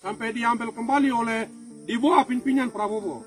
sampai diambil kembali oleh di bawah pimpinan Prabowo.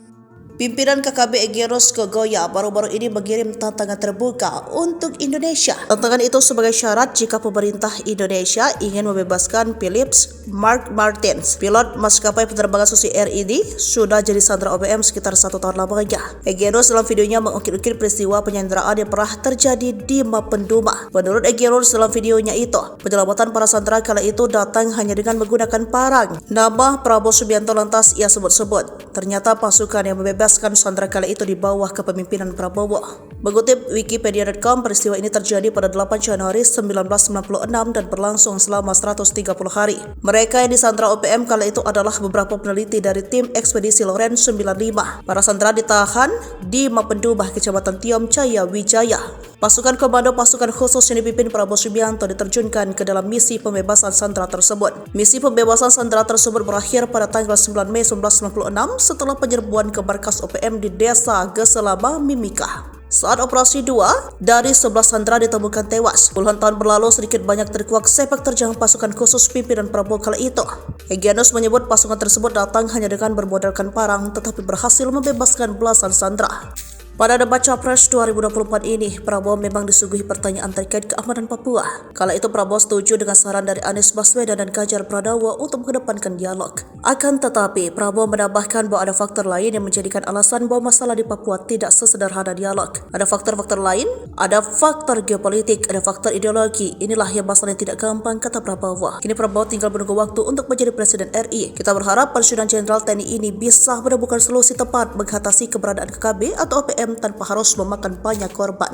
Pimpinan KKB Egyanus Kogoya baru-baru ini mengirim tantangan terbuka untuk Indonesia. Tantangan itu sebagai syarat jika pemerintah Indonesia ingin membebaskan Philips Mark Martins, pilot maskapai penerbangan Susi Air ini sudah jadi sandera OPM sekitar 1 tahun lamanya. Egyanus dalam videonya mengukir-ukir peristiwa penyanderaan yang pernah terjadi di Mapenduma. Menurut Egyanus dalam videonya itu, penyelamatan para sandera kala itu datang hanya dengan menggunakan parang. Nama Prabowo Subianto lantas ia sebut-sebut. Ternyata pasukan yang membebaskan sandera kala itu di bawah kepemimpinan Prabowo. Mengutip Wikipedia.com, peristiwa ini terjadi pada 8 Januari 1996 dan berlangsung selama 130 hari. Mereka yang disandera OPM kala itu adalah beberapa peneliti dari tim ekspedisi Loren 95. Para sandera ditahan di Mapenduma, Kecamatan Tiom Jaya Wijaya. Pasukan komando pasukan khusus yang dipimpin Prabowo Subianto diterjunkan ke dalam misi pembebasan sandera tersebut. Misi pembebasan sandera tersebut berakhir pada tanggal 9 Mei 1996 setelah penyerbuan ke markas OPM di Desa Geselama, Mimika. Saat operasi 2, dari 11 sandera ditemukan tewas. Puluhan tahun berlalu sedikit banyak terkuak sepak terjang pasukan khusus pimpinan Prabowo kala itu. Egyanus menyebut pasukan tersebut datang hanya dengan bermodalkan parang tetapi berhasil membebaskan belasan sandera. Pada debat Capres 2024 ini, Prabowo memang disuguhi pertanyaan terkait keamanan Papua. Kala itu Prabowo setuju dengan saran dari Anies Baswedan dan Ganjar Pranowo untuk mengedepankan dialog. Akan tetapi, Prabowo menambahkan bahwa ada faktor lain yang menjadikan alasan bahwa masalah di Papua tidak sesederhana dialog. Ada faktor-faktor lain, ada faktor geopolitik, ada faktor ideologi. Inilah yang masalah yang tidak gampang, kata Prabowo. Kini Prabowo tinggal menunggu waktu untuk menjadi Presiden RI. Kita berharap Pensiunan Jenderal TNI ini bisa menemukan solusi tepat mengatasi keberadaan KKB atau OPM tanpa harus memakan banyak korban.